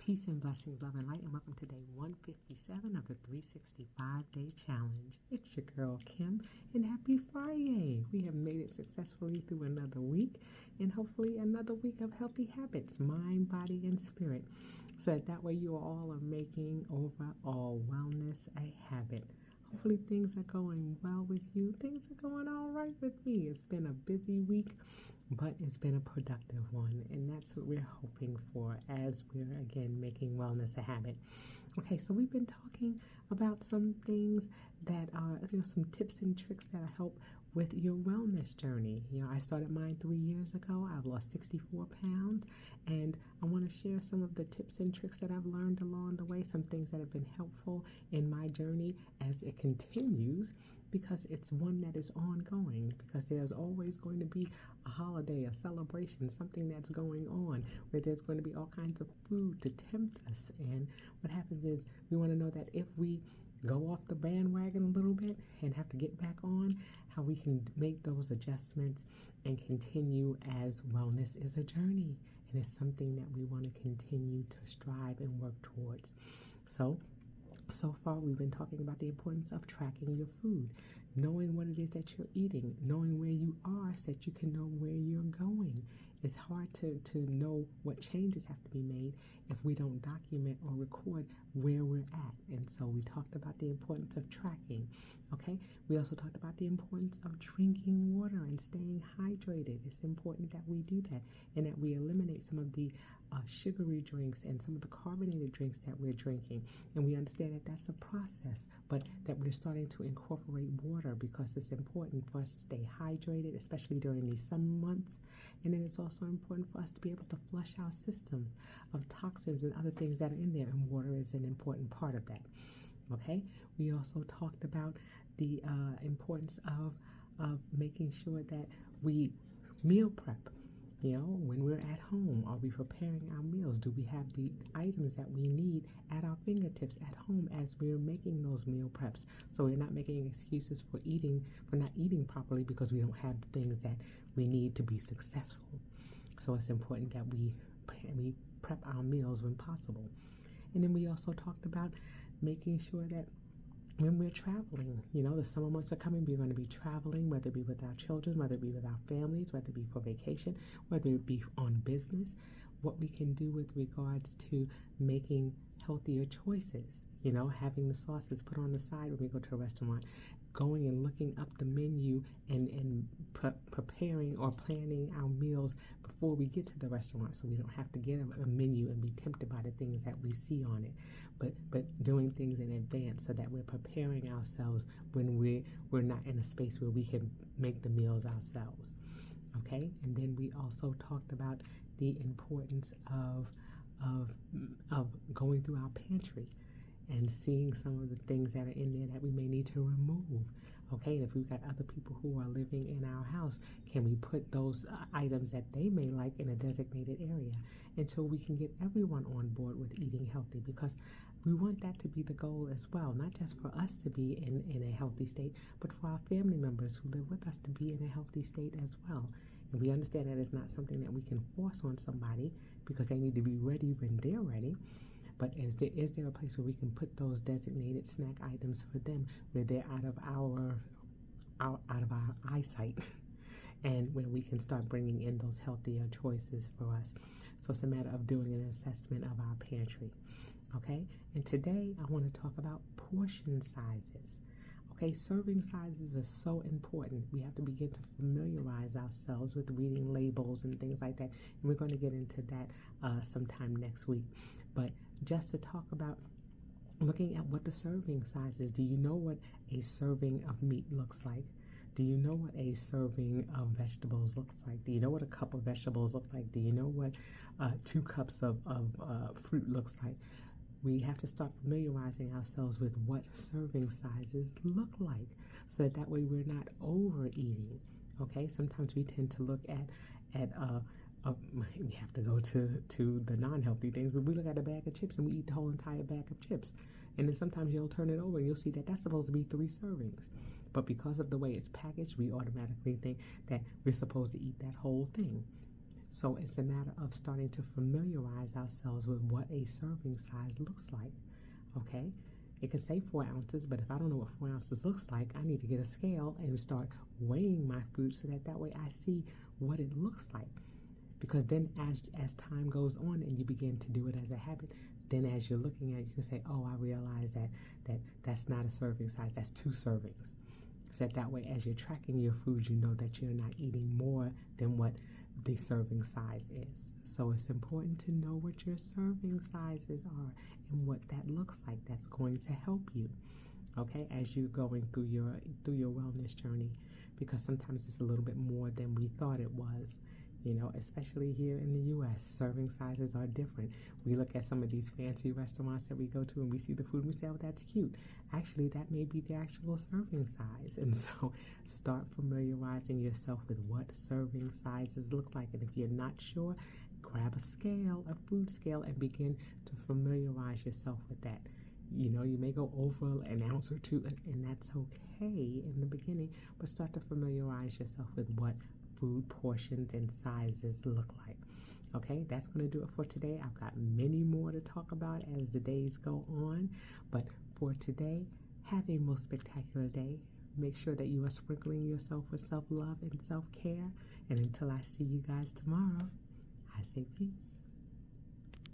Peace and blessings, love and light, and welcome to day 157 of the 365-day challenge. It's your girl, Kim, and happy Friday. We have made it successfully through another week, and hopefully another week of healthy habits, mind, body, and spirit, so that way you all are making overall wellness a habit. Hopefully things are going well with you. Things are going all right with me. It's been a busy week, but it's been a productive one, and that's what we're hoping for as we're, again, making wellness a habit. Okay, so we've been talking about some things that are, some tips and tricks that help with your wellness journey. I started mine 3 years ago. I've lost 64 pounds, and I want to share some of the tips and tricks that I've learned along the way, some things that have been helpful in my journey as it continues, because it's one that is ongoing, because there's always going to be a holiday, a celebration, something that's going on where there's going to be all kinds of food to tempt us. And what happens is we want to know that if we go off the bandwagon a little bit and have to get back on, how we can make those adjustments and continue, as wellness is a journey and it's something that we want to continue to strive and work towards. So far, we've been talking about the importance of tracking your food, knowing what it is that you're eating, knowing where you are so that you can know where you're going. It's hard to know what changes have to be made if we don't document or record where we're at. And so we talked about the importance of tracking, okay? We also talked about the importance of drinking water and staying hydrated. It's important that we do that and that we eliminate some of the sugary drinks and some of the carbonated drinks that we're drinking. And we understand that that's a process, but that we're starting to incorporate water because it's important for us to stay hydrated, especially during these summer months. And then it's also important for us to be able to flush our system of toxins and other things that are in there, and water is an important part of that. Okay? We also talked about the importance of making sure that we meal prep. When we're at home, are we preparing our meals? Do we have the items that we need at our fingertips at home as we're making those meal preps? So we're not making excuses for not eating properly because we don't have the things that we need to be successful. So it's important that we prep our meals when possible. And then we also talked about making sure that when we're traveling, the summer months are coming, we're going to be traveling, whether it be with our children, whether it be with our families, whether it be for vacation, whether it be on business, what we can do with regards to making healthier choices, having the sauces put on the side when we go to a restaurant, going and looking up the menu and preparing or planning our meals before we get to the restaurant, so we don't have to get a menu and be tempted by the things that we see on it, but doing things in advance so that we're preparing ourselves when we're not in a space where we can make the meals ourselves. Okay? And then we also talked about the importance of going through our pantry and seeing some of the things that are in there that we may need to remove. Okay, and if we've got other people who are living in our house, can we put those items that they may like in a designated area until we can get everyone on board with eating healthy? Because we want that to be the goal as well, not just for us to be in a healthy state, but for our family members who live with us to be in a healthy state as well. And we understand that it's not something that we can force on somebody because they need to be ready when they're ready. But is there a place where we can put those designated snack items for them, where they're out of our eyesight, and where we can start bringing in those healthier choices for us? So it's a matter of doing an assessment of our pantry. Okay, and today I want to talk about portion sizes. Okay, serving sizes are so important. We have to begin to familiarize ourselves with reading labels and things like that. And we're going to get into that sometime next week. But just to talk about looking at what the serving size is. Do you know what a serving of meat looks like? Do you know what a serving of vegetables looks like? Do you know what a cup of vegetables look like? Do you know what 2 cups of fruit looks like? We have to start familiarizing ourselves with what serving sizes look like, so that way we're not overeating. Okay, sometimes we tend to look at we have to go to the non-healthy things, but we look at a bag of chips and we eat the whole entire bag of chips. And then sometimes you'll turn it over and you'll see that that's supposed to be 3 servings. But because of the way it's packaged, we automatically think that we're supposed to eat that whole thing. So it's a matter of starting to familiarize ourselves with what a serving size looks like. Okay? It can say 4 ounces, but if I don't know what 4 ounces looks like, I need to get a scale and start weighing my food so that way I see what it looks like. Because then as time goes on and you begin to do it as a habit, then as you're looking at it, you can say, oh, I realize that's not a serving size, that's 2 servings. So that way, as you're tracking your food, you know that you're not eating more than what the serving size is. So it's important to know what your serving sizes are and what that looks like. That's going to help you, okay, as you're going through your wellness journey, because sometimes it's a little bit more than we thought it was. You know, especially here in the U.S., serving sizes are different. We look at some of these fancy restaurants that we go to and we see the food and we say, oh, that's cute. Actually, that may be the actual serving size. And so start familiarizing yourself with what serving sizes look like. And if you're not sure, grab a scale, a food scale, and begin to familiarize yourself with that. You know, you may go over an ounce or 2, and that's okay in the beginning, but start to familiarize yourself with what food portions and sizes look like. Okay, that's going to do it for today. I've got many more to talk about as the days go on, but for today, have a most spectacular day. Make sure that you are sprinkling yourself with self-love and self-care. And until I see you guys tomorrow, I say peace.